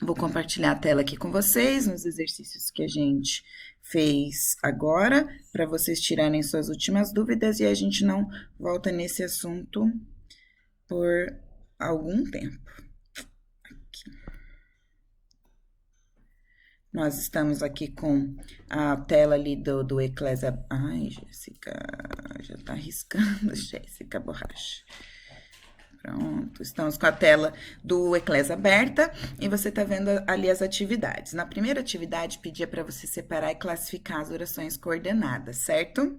Vou compartilhar a tela aqui com vocês, nos exercícios que a gente fez agora, para vocês tirarem suas últimas dúvidas e a gente não volta nesse assunto por algum tempo. Aqui. Nós estamos aqui com a tela ali do Eclésia. Ai, Jéssica, já tá arriscando, Jéssica Borracha. Pronto, estamos com a tela do Eclésia aberta e você está vendo ali as atividades. Na primeira atividade, pedia para você separar e classificar as orações coordenadas, certo?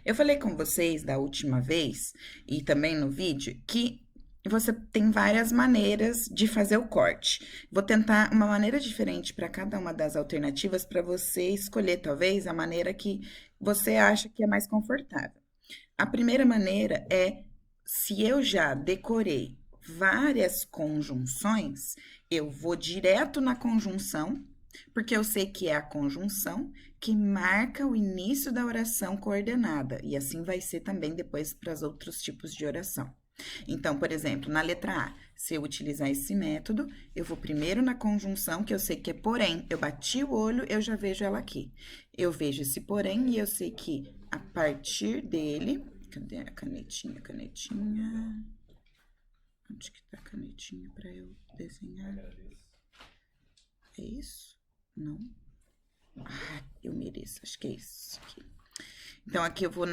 Eu falei com vocês da última vez e também no vídeo que você tem várias maneiras de fazer o corte. Vou tentar uma maneira diferente para cada uma das alternativas para você escolher, talvez, a maneira que você acha que é mais confortável. A primeira maneira é, se eu já decorei várias conjunções, eu vou direto na conjunção, porque eu sei que é a conjunção que marca o início da oração coordenada, e assim vai ser também depois para os outros tipos de oração. Então, por exemplo, na letra A, se eu utilizar esse método, eu vou primeiro na conjunção, que eu sei que é porém. Eu bati o olho, eu já vejo ela aqui. Eu vejo esse porém e eu sei que a partir dele... Cadê a canetinha? Canetinha... Onde que tá a canetinha para eu desenhar? É isso? Não? Ah, eu mereço, acho que é isso aqui. Então, aqui eu vou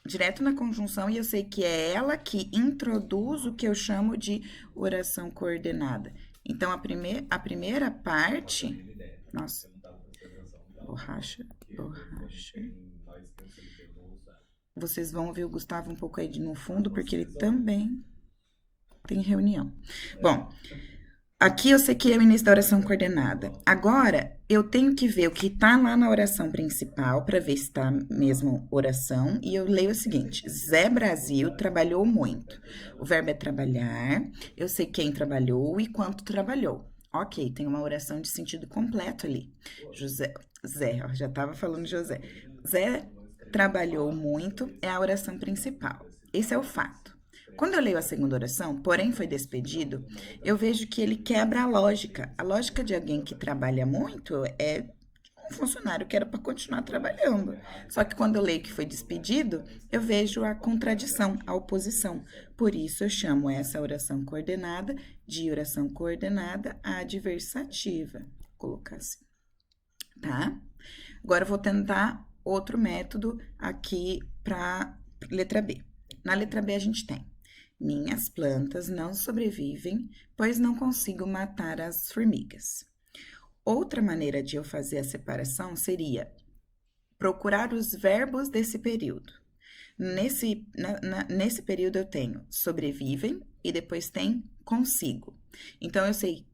direto na conjunção e eu sei que é ela que introduz o que eu chamo de oração coordenada. Então, a primeira parte... Nossa. Borracha. Vocês vão ver o Gustavo um pouco aí no fundo, porque ele também tem reunião. Bom, aqui eu sei que é o início da oração coordenada. Agora, eu tenho que ver o que está lá na oração principal, para ver se está mesmo oração, e eu leio o seguinte: Zé Brasil trabalhou muito. O verbo é trabalhar, eu sei quem trabalhou e quanto trabalhou. Ok, tem uma oração de sentido completo ali. Zé, ó, já estava falando José. Zé trabalhou muito é a oração principal. Esse é o fato. Quando eu leio a segunda oração, porém foi despedido, eu vejo que ele quebra a lógica. A lógica de alguém que trabalha muito é um funcionário que era para continuar trabalhando. Só que quando eu leio que foi despedido, eu vejo a contradição, a oposição. Por isso eu chamo essa oração coordenada de oração coordenada adversativa. Vou colocar assim, tá? Agora eu vou tentar outro método aqui para letra B. Na letra B a gente tem: minhas plantas não sobrevivem, pois não consigo matar as formigas. Outra maneira de eu fazer a separação seria procurar os verbos desse período. Nesse período eu tenho sobrevivem e depois tem consigo. Então, eu sei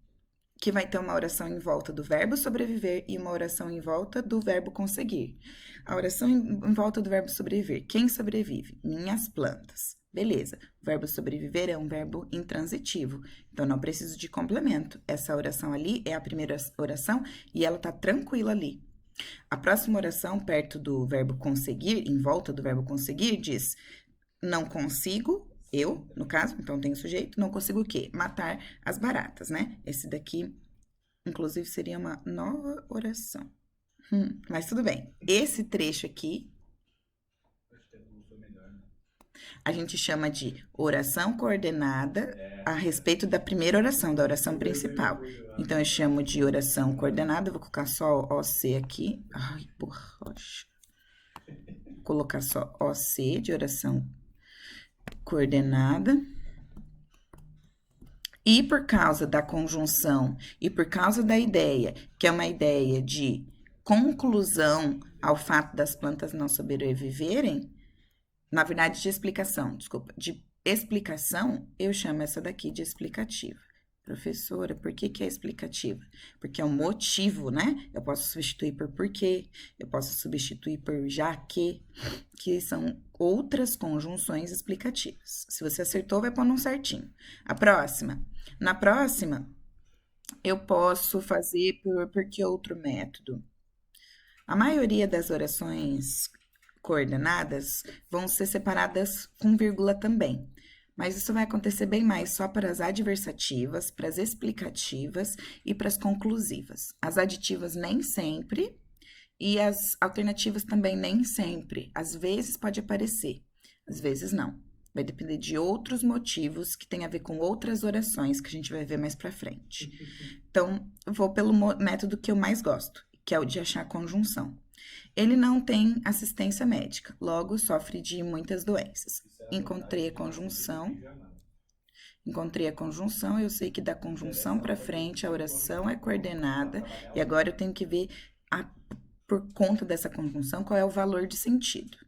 que vai ter uma oração em volta do verbo sobreviver e uma oração em volta do verbo conseguir. A oração em volta do verbo sobreviver. Quem sobrevive? Minhas plantas. Beleza. O verbo sobreviver é um verbo intransitivo, então não preciso de complemento. Essa oração ali é a primeira oração e ela tá tranquila ali. A próxima oração, perto do verbo conseguir, em volta do verbo conseguir, diz: não consigo, eu, no caso, então tem o sujeito, não consigo o quê? Matar as baratas, né? Esse daqui, inclusive, seria uma nova oração. Mas tudo bem. Esse trecho aqui, a gente chama de oração coordenada a respeito da primeira oração, da oração principal. Então, eu chamo de oração coordenada, vou colocar só OC aqui. Ai, borracha. Vou colocar só OC de oração coordenada. E por causa da conjunção e por causa da ideia, que é uma ideia de conclusão ao fato das plantas não sobreviverem, na verdade, de explicação, desculpa, de explicação, eu chamo essa daqui de explicativa. Professora, por que que é explicativa? Porque é um motivo, né? Eu posso substituir por porquê, eu posso substituir por já que são outras conjunções explicativas. Se você acertou, vai pondo um certinho. A próxima. Na próxima, eu posso fazer por que outro método? A maioria das orações coordenadas vão ser separadas com vírgula também. Mas isso vai acontecer bem mais só para as adversativas, para as explicativas e para as conclusivas. As aditivas nem sempre e as alternativas também nem sempre. Às vezes pode aparecer, às vezes não. Vai depender de outros motivos que tem a ver com outras orações que a gente vai ver mais para frente. Então, eu vou pelo método que eu mais gosto, que é o de achar conjunção. Ele não tem assistência médica, logo sofre de muitas doenças. Encontrei a conjunção, eu sei que da conjunção para frente a oração é coordenada e agora eu tenho que ver por conta dessa conjunção qual é o valor de sentido.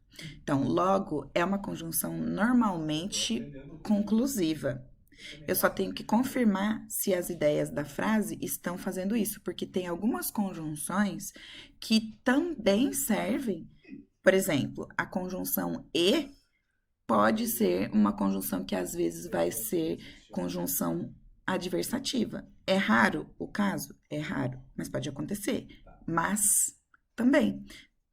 Então, logo é uma conjunção normalmente conclusiva. Eu só tenho que confirmar se as ideias da frase estão fazendo isso, porque tem algumas conjunções que também servem. Por exemplo, a conjunção e pode ser uma conjunção que às vezes vai ser conjunção adversativa. É raro o caso? É raro, mas pode acontecer. Também.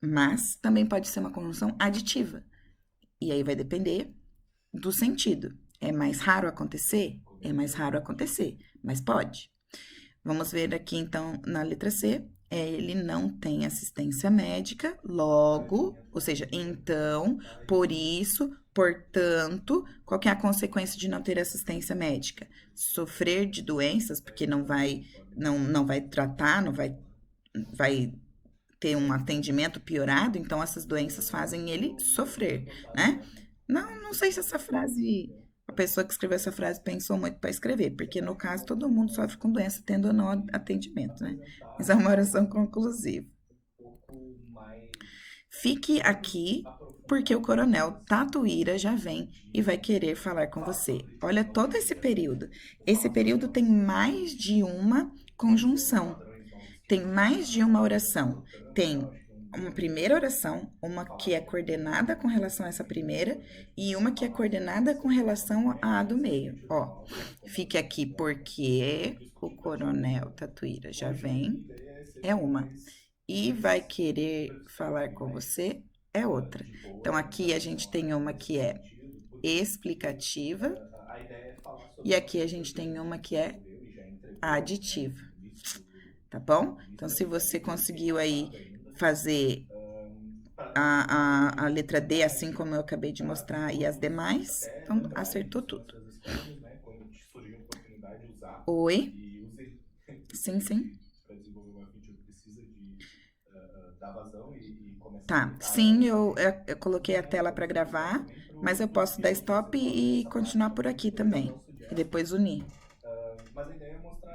Mas também pode ser uma conjunção aditiva. E aí vai depender do sentido. É mais raro acontecer? É mais raro acontecer, mas pode. Vamos ver aqui então na letra C. Ele não tem assistência médica, logo, ou seja, então, por isso, portanto, qual que é a consequência de não ter assistência médica? Sofrer de doenças, porque não vai tratar, não vai ter um atendimento piorado, então essas doenças fazem ele sofrer, né? Não sei se essa frase, a pessoa que escreveu essa frase pensou muito para escrever, porque no caso todo mundo sofre com doença tendo ou não atendimento, né? Mas é uma oração conclusiva. Fique aqui porque o coronel Tatuíra já vem e vai querer falar com você. Olha todo esse período. Esse período tem mais de uma conjunção, tem mais de uma oração. Tem uma primeira oração, uma que é coordenada com relação a essa primeira e uma que é coordenada com relação à do meio. Ó, fique aqui porque o coronel Tatuíra já vem, é uma. E vai querer falar com você, é outra. Então, aqui a gente tem uma que é explicativa e aqui a gente tem uma que é aditiva, tá bom? Então, se você conseguiu aí fazer a letra D, assim como eu acabei de mostrar, e as demais, então acertou tudo. Oi? Sim, sim. Tá, sim, eu coloquei a tela para gravar, mas eu posso dar stop e continuar por aqui também. E depois unir.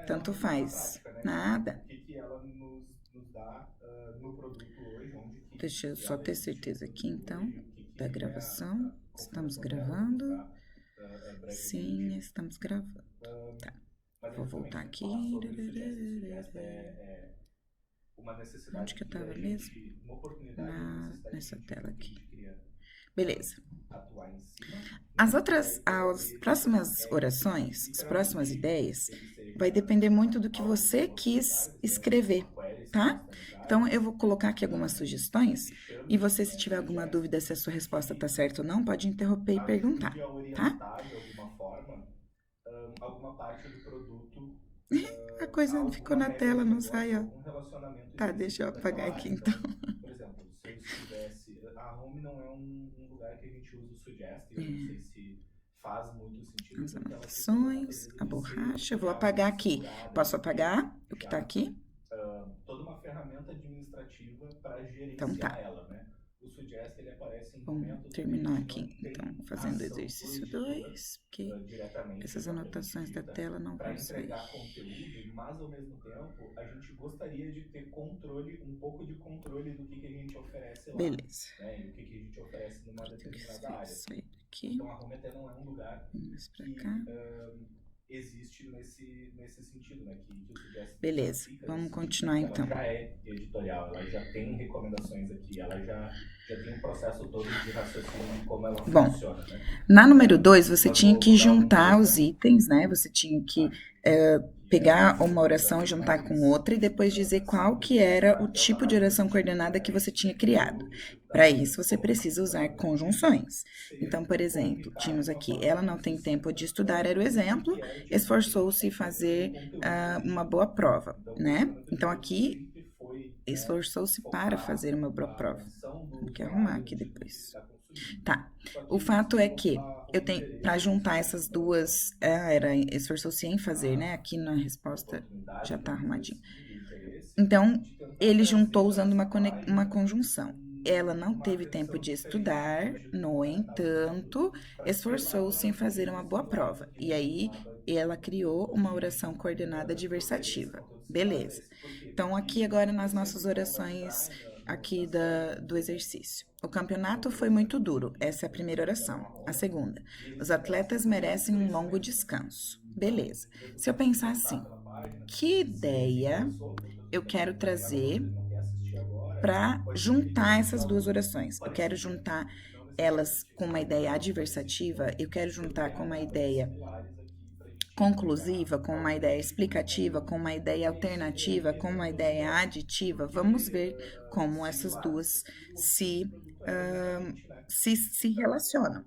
Tanto faz. Nada. Deixa eu só ter certeza aqui, então, da gravação. Estamos gravando? Sim, estamos gravando. Tá. Vou voltar aqui. Onde que eu tava mesmo? Nessa tela aqui. Beleza. As próximas orações, as próximas ideias, vai depender muito do que você quis escrever, tá? Então, eu vou colocar aqui algumas sugestões e você, se tiver alguma dúvida se a sua resposta tá certa ou não, pode interromper e perguntar, tá? A coisa ficou na tela, não sai, ó. Tá, deixa eu apagar aqui então. As anotações, a borracha, eu vou apagar aqui. Posso apagar o que tá aqui? Então tá. Vamos terminar aqui, então, fazendo o exercício 2, porque essas anotações da tela não vão sair. Mas ao mesmo tempo, a gente gostaria de ter controle, um pouco de controle do que a gente oferece lá. Beleza. Né? E o que a gente oferece numa determinada área. Sair daqui. Então a Home até não é um lugar que existe nesse sentido, né? Que o Suggest beleza, vamos continuar então. Ela já é editorial, ela já tem recomendações aqui, ela já tem um processo todo de raciocínio de como ela funciona, né? Na número 2, você tinha que juntar os itens, né? Você tinha que Que é pegar essa uma oração e organização juntar com mais outra e depois dizer qual que era o tipo de oração coordenada que você tinha criado. do tipo da Para maneira isso, você como precisa usar conjunções. seria Então, por exemplo, comunicar tínhamos de uma aqui, forma ela mais não tem tempo de específica estudar, era o o que exemplo, que era de fato esforçou-se em o fazer conteúdo uma exigido. boa prova, Então, o né? posicionamento de Então, produto aqui, sempre foi, né, esforçou-se para focar fazer uma boa a prova. atenção do Tem que arrumar usuário aqui de, do que ele depois. está consumindo. Tá. Só O que fato é isso que eu arruma tenho para juntar interesses, essas duas, era esforçou-se em fazer, né? Aqui na resposta já oportunidades, tá vamos dizer arrumadinho. assim, de interesse, Então, de tentar ele juntou trazer para usando essa uma página conjunção. Ela não uma teve tempo atenção de diferente estudar, hoje no nas outras entanto, produtos para ter lá esforçou-se em fazer uma aqueles boa pilares, prova. E aqueles aí, ela criou uma oração coordenada prover esse diversativa. conteúdo similar a Beleza. esse. Por quê? Então, aqui Porque agora eu nas sei nossas que ela vai entrar orações aqui nas regras do exercício. O campeonato por foi exemplo, muito duro. de Essa é a primeira jogar oração. uma A roda, segunda. e eles Os se interessam atletas merecem por um esse longo método. descanso. Então, Beleza. mesmo Se eu sem se pensar interessar assim, pela página, que se ele se ideia interessou, porque eu quero vai pegar depois trazer ele não quer assistir agora, para pode ser que ele queira juntar assistir essas duas algo orações. Eu quero parecido, juntar não elas necessariamente com uma igual, ideia mas adversativa, eu quero ter juntar com uma ferramentas ideia similares aqui para a gente entregar conclusiva, com uma algum ideia tipo de explicativa, com conteúdo. uma ideia E isso alternativa, com entra uma no ideia universo. aditiva. Por Vamos que ver como essas similar? duas Porque o tipo de se, produto é diferente, né? se relacionam.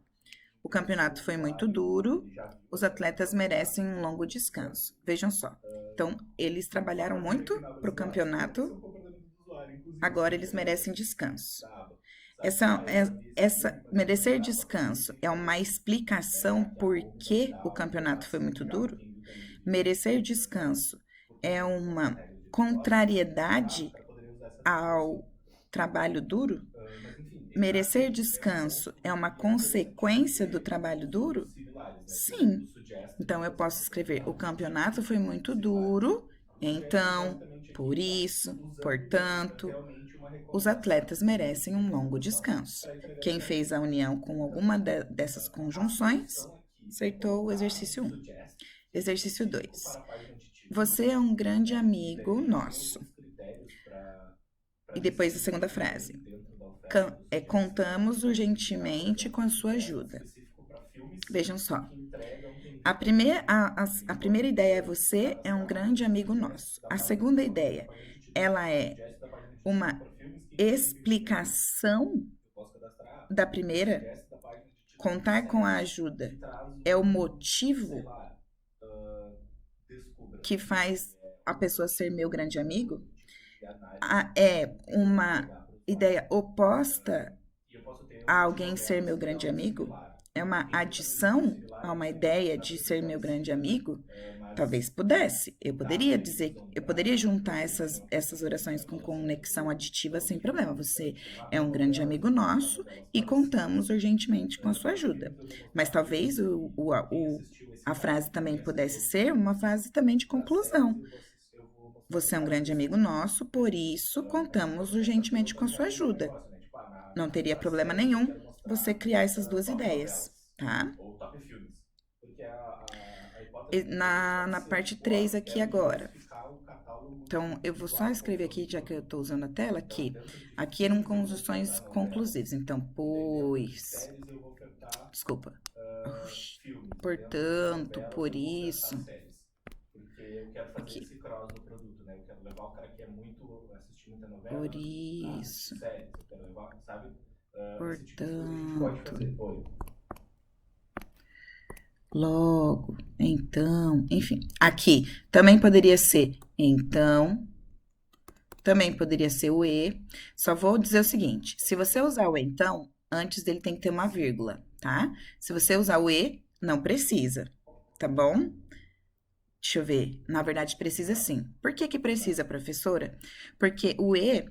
O Interessou campeonato o foi muito usuário, duro, ele já viu os aquela atletas informação, merecem um longo descanso. Vejam só. Então, eles só trabalharam para dizer que muito na para o versão básica, esse é campeonato, o comportamento do usuário, inclusive, agora sem eles querer, merecem descanso. da aba. Sabe? Essa, Ah, eu já vi esse aqui, mas eu vou merecer entrar só para ver o que descanso que é é uma isso. explicação Daqui a por pouco, no que o final, eu vou campeonato dar foi muito explicar para duro? quem viu também o vídeo, Merecer descanso porque é essas uma regras de negócio, contrariedade para poder usar essa reforça. ao trabalho duro? Mas enfim, entrar Merecer com diversos descanso é do uma que é interessativo consequência do ter trabalho usos duro? similares, né? Por exemplo, o Sim. suggest Então eu pode ser posso escrever: o interpretado como campeonato foi usos muito similares. duro, O suggest então, basicamente aqui por está isso, usando portanto, realmente uma os recomendação, atletas um tipo merecem de um longo recomendação descanso. para entregar Quem esse fez a artigo. união com alguma dessas A conjunções solução aqui é acertou o colocar um exercício 1. suggest que é Exercício específico 2. para a página de títulos, Você é um grande né? E daí amigo a gente tem nosso. alguns critérios para E depois a decidir segunda também frase. dentro da oferta do suggest. Contamos Então, por urgentemente exemplo, com a um sua suggest ajuda. específico para filmes Vejam só. que entrega um A template primeira, ele a pode primeira ideia é: você é um cadastrar grande o amigo suggest nosso. da A página segunda principalmente da ideia, página de títulos. ela O é suggest da página de títulos uma para filmes que incluem investimento. explicação Eu posso cadastrar da o primeira. suggest da página de títulos de Contar com a séries que ajuda traz é o sei motivo lá, descubra que que faz é a pessoa ser meu grande amigo? outro tipo de análise É que eu quero uma entregar para o usuário. ideia oposta E eu posso ter a um alguém ser advogado meu se é grande algo amigo? similar. É uma Depende da definição de adição similar, a eu uma sei que não ideia dá de para ser dizer meu grande parecido, amigo? mas Talvez pudesse. Eu dá poderia para dizer, eu vislumbrar poderia juntar que é uma essas pessoa que orações vai com falar sobre conexão aditiva sem filmes, problema. Você sei lá, é um grande amigo novelas, juntar nosso novelas e parecidas. contamos urgentemente com a sua Para ajuda. filmes eu vou Mas mostrar talvez filmes que quem assistiu esse a cara frase também pudesse conheceu ser uma frase também de para séries conclusão. eu vou mostrar Você é um detalhes grande amigo específicos. nosso, por isso contamos urgentemente com a sua Protagonista do ajuda. negócio, né? Tipo, Não teria na problema série eu nenhum quero você mostrar criar essas duas top ideias, novelas tá? ou top filmes. Porque a E hipótese do produto pode na ser, parte tipo, ó, 3 eu aqui quero agora. diversificar o catálogo Então, eu vou só visual escrever aqui, do já que eu produto. estou usando a tela, Então, aqui. dentro de Aqui eram filmes eu vou conjunções ofertar novelas, conclusivas. Então, e daí dentro de pois. séries eu vou ofertar Desculpa. filmes, e dentro de Portanto, novelas por eu vou ofertar isso. séries. Porque eu quero fazer Aqui. esse cross do produto, né? Eu quero levar o cara que é muito, assistir muita novela, Por a assistir isso. séries. Eu quero levar, sabe? Esse tipo de coisa a gente pode Portanto. fazer. Oi. Logo. Então. Enfim. Aqui. Também poderia ser então. Também poderia ser o e. Só vou dizer o seguinte: se você usar o então, antes dele tem que ter uma vírgula, tá? Se você usar o e, não precisa, tá bom? Deixa eu ver. Na verdade, precisa sim. Por que que precisa, professora? Porque o e,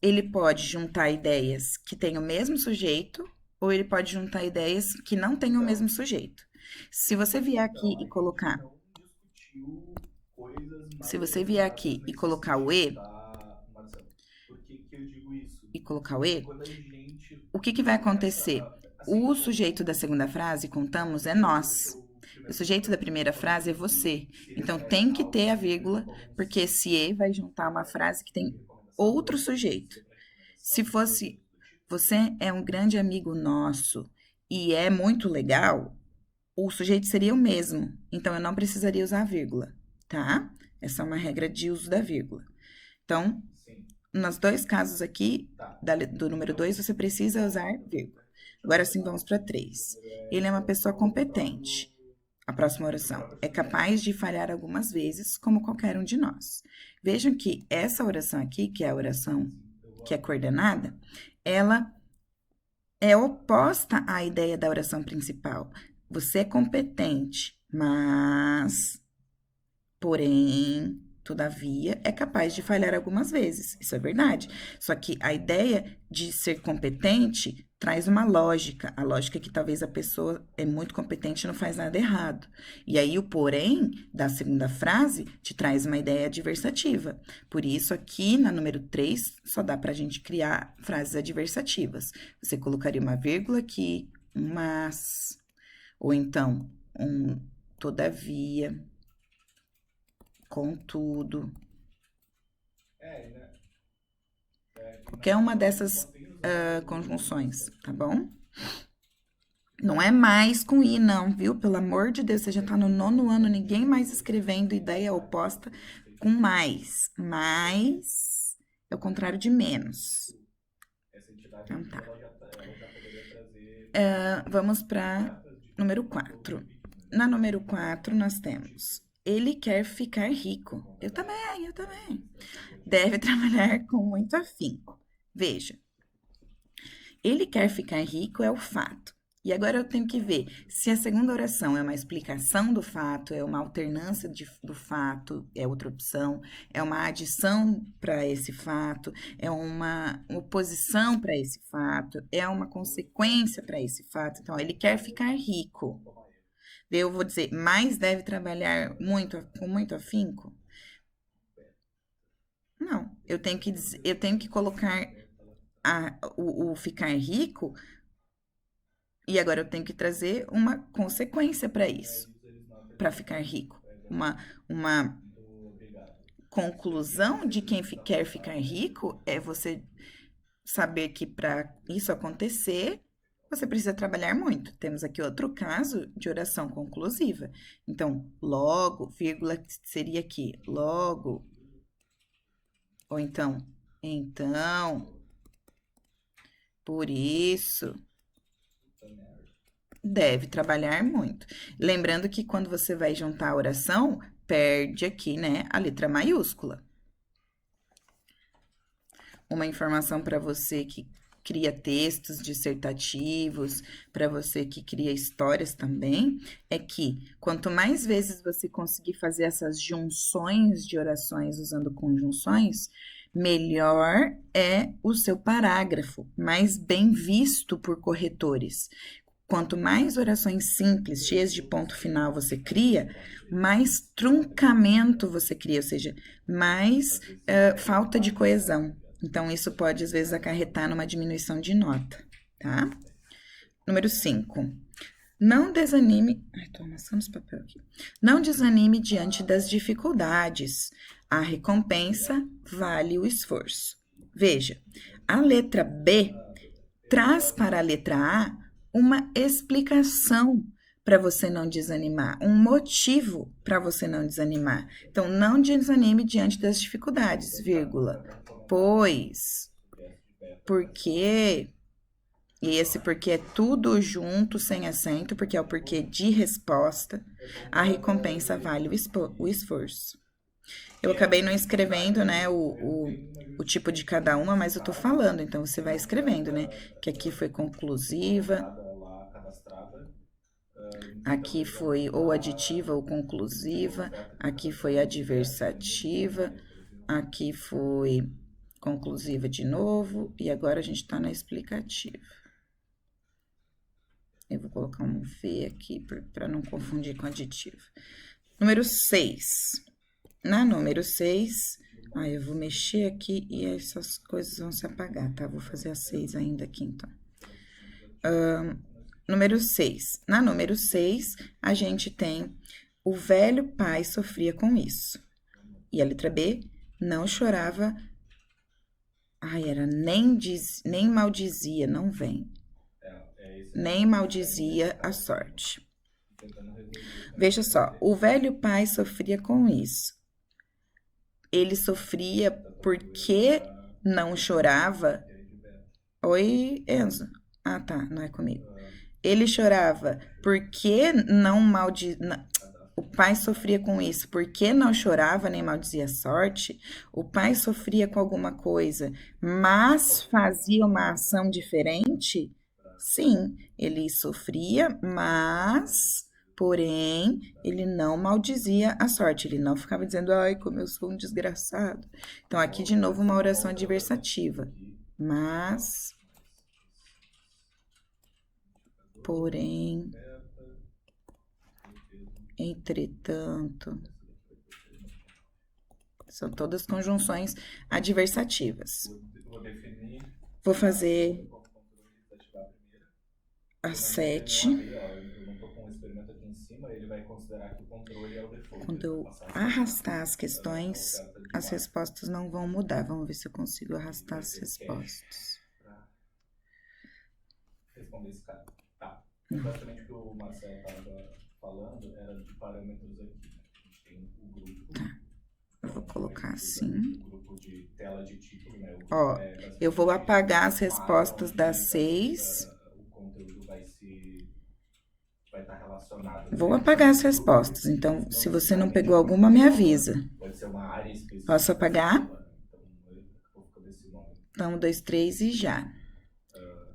ele pode juntar ideias que têm o mesmo sujeito, ou ele pode juntar ideias que não têm o mesmo sujeito. Se você vier aqui Então, a e gente colocar, não discutiu coisas se mais você vier aprofundadas aqui e nesse colocar o sentido, e, tá, Marcelo? Por que que eu digo isso? e colocar o Porque e, quando a gente o que que vai começa acontecer? a... Assim, O sujeito da segunda frase, contamos, é nós. O sujeito da primeira frase é você. se Então refere tem a que algo ter a específico vírgula, como um porque esse e vai juntar uma frase que tipo de tem recomendação, outro como sujeito. dizer para Se recomendação, fosse, coisas do tipo. você é um grande amigo nosso e é muito legal, o sujeito seria o mesmo, então eu não precisaria usar a vírgula, tá? Essa é uma regra de uso da vírgula. Então, Sim. nos dois casos aqui, Tá. do número 2, Então, você precisa usar vírgula. Agora sim, vamos para 3. Ele é uma pessoa competente. A próxima oração. É capaz de falhar algumas vezes, como qualquer um de nós. Vejam que essa oração aqui, que é a oração que é coordenada, ela é oposta à ideia da oração principal. Você é competente, mas, porém, todavia, é capaz de falhar algumas vezes. Isso é verdade. Só que a ideia de ser competente traz uma lógica. A lógica é que talvez a pessoa é muito competente e não faz nada errado. E aí, o porém da segunda frase te traz uma ideia adversativa. Por isso, aqui na número 3, só dá para a gente criar frases adversativas. Você colocaria uma vírgula aqui, um mas, ou então um todavia, contudo. né? Qualquer uma dessas conjunções, tá bom? Não é mais com i, não, viu? Pelo amor de Deus, você já tá no 9º ano, ninguém mais escrevendo ideia oposta com mais. Mais é o contrário de menos. Então tá. Vamos para número 4. Na número 4, nós temos: ele quer ficar rico. Eu também, eu também. Deve trabalhar com muito afinco. Veja, ele quer ficar rico é o fato. E agora eu tenho que ver se a segunda oração é uma explicação do fato, é uma alternância do fato, é outra opção, é uma adição para esse fato, é uma oposição para esse fato, é uma consequência para esse fato. Então, ele quer ficar rico. Eu vou dizer, mas deve trabalhar muito, com muito afinco? Não, eu tenho que colocar o ficar rico. E agora eu tenho que trazer uma consequência para isso, para ficar rico. Uma conclusão de quem quer ficar rico é você saber que para isso acontecer, você precisa trabalhar muito. Temos aqui outro caso de oração conclusiva. Então, logo, vírgula seria aqui, logo. Ou então, por isso. Deve trabalhar muito. Lembrando que quando você vai juntar a oração, perde aqui, né, a letra maiúscula. Uma informação para você que cria textos dissertativos, para você que cria histórias também, é que quanto mais vezes você conseguir fazer essas junções de orações usando conjunções, melhor é o seu parágrafo, mais bem visto por corretores. Quanto mais orações simples, cheias de ponto final você cria, mais truncamento você cria, ou seja, mais falta de coesão. Então, isso pode, às vezes, acarretar numa diminuição de nota, tá? Número 5. Não desanime. Ai, tô amassando esse papel aqui. Não desanime diante das dificuldades. A recompensa vale o esforço. Veja, a letra B traz para a letra A uma explicação para você não desanimar, um motivo para você não desanimar. Então, não desanime diante das dificuldades, vírgula. Pois, porque, e esse porque é tudo junto, sem acento, porque é o porquê de resposta, a recompensa vale o esforço. Eu acabei não escrevendo, né, o tipo de cada uma, mas eu tô falando, então você vai escrevendo, né? Que aqui foi conclusiva, aqui foi ou aditiva ou conclusiva, aqui foi adversativa, aqui foi conclusiva de novo, e agora a gente tá na explicativa. Eu vou colocar um V aqui para não confundir com aditivo. Número 6. Na número 6, eu vou mexer aqui e essas coisas vão se apagar, tá? Vou fazer a 6 ainda aqui, então. Número 6. Na número 6, a gente tem: o velho pai sofria com isso. E a letra B, não chorava. Era nem maldizia, não vem. Nem maldizia a sorte. tentando resolver essa Veja questão só, dele. o velho pai sofria com isso. Ele sofria Tá tocando ele porque pra não desligar chorava. aquele de vento. Oi, Enzo. Ah, tá, não é comigo. Ah, Ele chorava deixa eu porque não o cadastro. pai sofria com isso, porque não chorava nem maldizia a sorte. O pai sofria com alguma coisa, mas Pode ser fazia uma um ação diferente. pra Sim, ele sofria, mas, porém, ele não maldizia a sorte. Ele não ficava dizendo, ai, como eu sou um desgraçado. Então, aqui de pode novo ser uma uma oração outra oração adversativa. aqui. Mas, Indicador, porém, oferta, defesa. entretanto, Essa daqui vai ter três no final. são todas conjunções adversativas. Vou definir Vou a fazer segunda como controle e desativar a primeira. a Eu não estou tendo um 7. AB, ó, eu não estou com um experimento aqui em cima, ele vai considerar que o controle é o default, Quando ele vai eu passar a ser arrastar as a questões, oferta de as baixo. respostas não vão mudar. Vamos ver se eu consigo E arrastar vai as ter o cache respostas. para responder esse cara. Tá. Mas basicamente o que o Marcelo estava falando era de parâmetros aqui. Né? A gente tem o grupo. Eu vou Então, colocar a gente usa assim. o grupo de tela de título, né? O grupo Ó, é eu vou basicamente apagar as uma aba respostas onde das 6. o conteúdo vai estar relacionado, Vou né, apagar as ao grupo. respostas. Então, Não se você não necessariamente pegou o alguma, me grupo avisa. pode ser uma área Posso específica da apagar? célula, né? Então, eu vou ficar desse nome. Então, 2, 3 e já.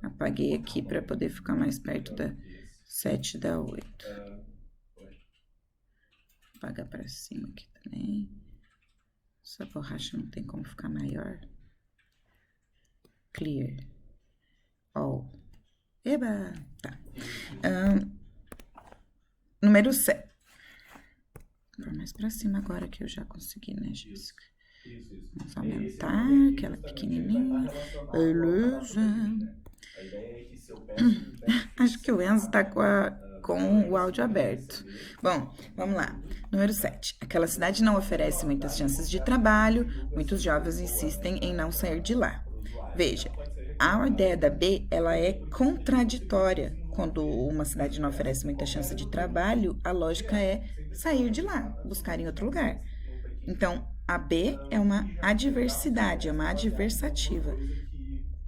Apaguei Botar aqui um para nome poder ficar mais perto melhor da do que esse. 7 e da 8. Foi. Apagar para cima aqui também. Essa borracha não tem como ficar maior. Clear. All. Eba! Tá. Número 7. Vou mais para cima agora que eu já consegui, né, Jéssica? Isso. Vamos Esse aumentar nome aqui, aquela justamente, pequenininha. ele vai estar relacionado ao Beleza. cadastro dele, né? A ideia é que se eu peço um best Acho que o Enzo tá fit, com o áudio ele vai aberto. receber Bom, vamos lá. Número 7. Aquela cidade não oferece muitas chances de trabalho, muitos jovens insistem em não sair de lá. para o usuário. Veja, Não pode ser a recomendado. ideia da B, ela é Porque se a gente contraditória. conseguisse Quando uma cidade não oferece muita chance de trabalho, a lógica é sair de lá, buscar em outro lugar. Então, a B é uma adversidade, é uma adversativa.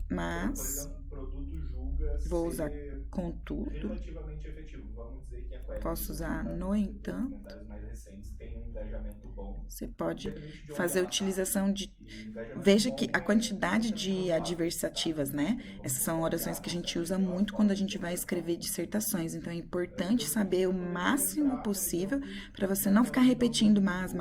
Mas por exemplo, um produto julga vou usar ser contudo. relativamente efetivo. Vamos dizer que a Quest, Posso usar no os entanto. comentários mais recentes tem um engajamento bom. Você pode Independente de onde fazer ela tá. utilização de. E engajamento Veja bom que a é quantidade você de não adversativas, né? Essas são orações que a gente usa muito quando a gente vai escrever dissertações. Então é importante saber o máximo possível para você não ficar repetindo mais.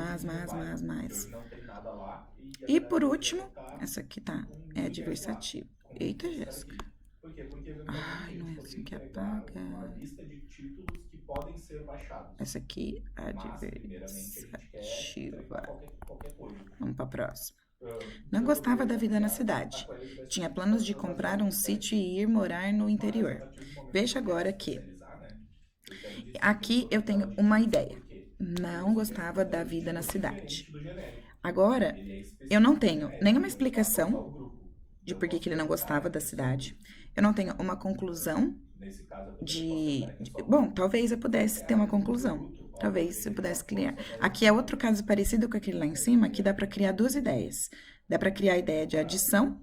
Não tem nada lá E por último, essa aqui tá, é adversativa. com Eita, isso Jéssica. aqui. Por quê? Porque Ai, eventualmente a não gente é poderia assim que entregar apaga. uma lista de títulos que podem ser baixados. Essa aqui, Mas, primeiramente, a gente quer entregar adversativa. qualquer coisa. Vamos para a próxima. Ah, Não gostava da vida na a cidade. Quest do Best Tinha Fit planos de pode usar comprar um bastante sítio e ir morar no mas, a interior. partir do momento Veja que eu agora quero que especializar, né, eu quero distinguir aqui eu tenho sobre uma ela. ideia. Por quê? Não gostava da vida na Diferente cidade. do genérico. Agora, Ele é eu específico não do tenho genérico, nenhuma então ele vai causar explicação o grupo. de Eu por que posso ele não perguntar gostava que da é só o cidade. grupo. Eu não tenho uma conclusão Nesse caso, eu posso de. perguntar que é só o Bom, grupo. talvez eu pudesse ter uma conclusão. Talvez eu pudesse criar. Aqui é outro caso parecido com aquele lá em cima, que dá para criar duas ideias. Dá para criar a ideia de adição,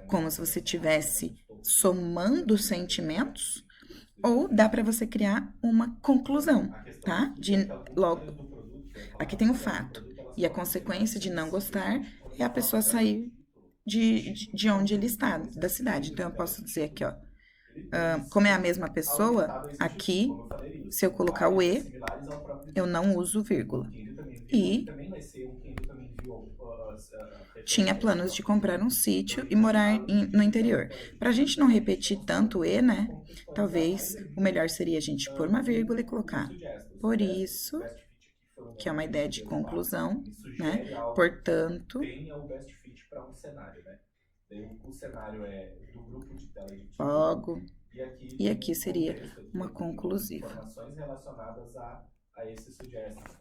como se você estivesse somando sentimentos, ou dá para você criar uma conclusão, tá? Logo, aqui tem o fato. E a consequência de não gostar é a pessoa sair de onde ele está, da cidade. Então eu posso dizer aqui, ó. Como é a mesma pessoa, aqui, se eu colocar o E, eu não uso vírgula. E tinha planos de comprar um sítio e morar no interior. Para a gente não repetir tanto o E, né? Talvez o melhor seria a gente pôr uma vírgula e colocar. Por isso, que é uma ideia de conclusão, né? Portanto, tenha o best fit para um cenário, né? O cenário é do grupo de tela de título. logo, E e aqui seria contexto aqui, uma conclusiva. informações relacionadas a esse suggestion.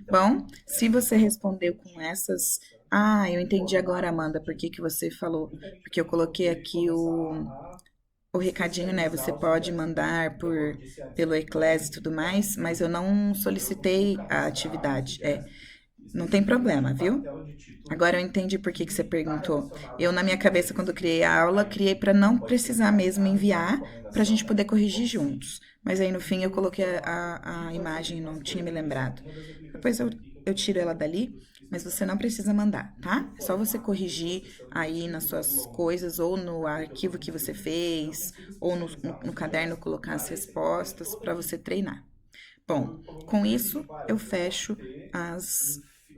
Bom, se você respondeu com essas. Ah, eu entendi agora, Amanda, por que que você falou. Porque eu coloquei aqui o recadinho, né? Você pode mandar pelo Eclass e tudo mais, mas eu não solicitei a atividade. Não tem problema, viu? papel de título Agora eu entendi por que que você que está perguntou. relacionado Eu, na com minha o cabeça, quando eu interesse. criei a aula, Aí criei para não pode ser precisar mesmo encaminhado uma enviar, para a gente recomendação poder corrigir ou se, juntos. Mas aí no fim eu no coloquei formato de a fazer imagem, não as tinha me coisas. Isso é lembrado. uma das Depois aplicações aqui que eu eu tenho tiro ela usado dali, mas você não especificamente. precisa mandar, No tá? É só você formato de corrigir concessão de aí nas artigos suas longos, coisas, ou no porque eu estou arquivo num que você período de eu tenho fez, sido ou especializado no em caderno JavaScript colocar as para esse requer respostas toda a para você vida. treinar. Então, Bom, como eu com decidi, isso tipo, eu eu posso fecho ter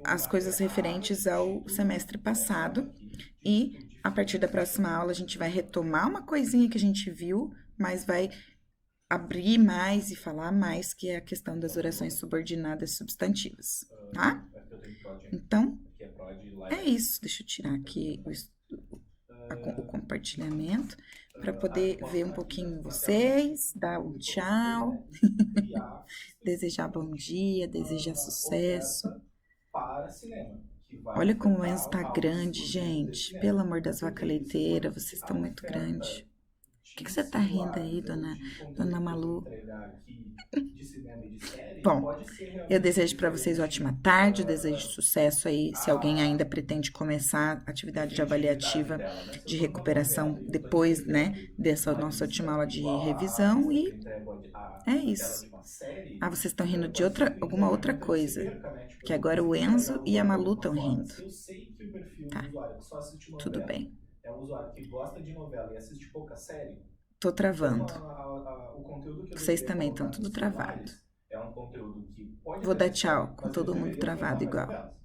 as uma coisas aba, referentes ao título, semestre essa aba passado aqui, de e tipo de a partir da finalização próxima de aula a gente vai conteúdo. retomar uma coisinha que a gente viu, mas vai abrir mais e falar mais, que é a questão das orações subordinadas substantivas, tá? Aqui eu tenho prod, Então, aqui é prod é live. isso. Deixa eu tirar aqui o compartilhamento para Aí eu poder ver posso um estar aqui pouquinho com a tela de vocês, título, dar então um o que eu gostei, tchau, né, em criar desejar bom especificamente dia, desejar uma sucesso. oferta para cinema, que vai Olha como o Enzo ofertar tá algo grande, exclusivo de gente. Pelo cinema. amor das Porque vacas aí, se for leiteiras, vocês a estão muito grandes. oferta O que que de você tá rindo aí, simulares ou de dona conteúdo que eu vou Malu? entregar aqui de cinema e de série, Bom, pode ser eu realmente desejo para vocês diferente ótima tarde, desejo sucesso aí, se alguém a ainda pretende começar atividade de efetividade avaliativa dela, né? Se eu de estou numa recuperação novela e eu estou depois, né, entregando dessa uma nossa última lista aula de igual à revisão lista que eu e entrego é a tela isso. de uma série, Ah, vocês estão rindo de pode ser que o alguma outra entregamento ele se coisa, perca, né? Tipo, que eu não agora o consigo entregar Enzo o e a jogo da Malu mesma estão forma. rindo. Se eu sei que o perfil do Tá, usuário que só assiste tudo novela bem. é um usuário que gosta de novela e assiste pouca série, Tô então travando. o conteúdo que eu Vocês deveria também estão colocar tudo nos travado. simulares é um conteúdo que pode Vou até dar ter tchau série, com mas ele todo mundo deveria tratar travado mais igual. novelas.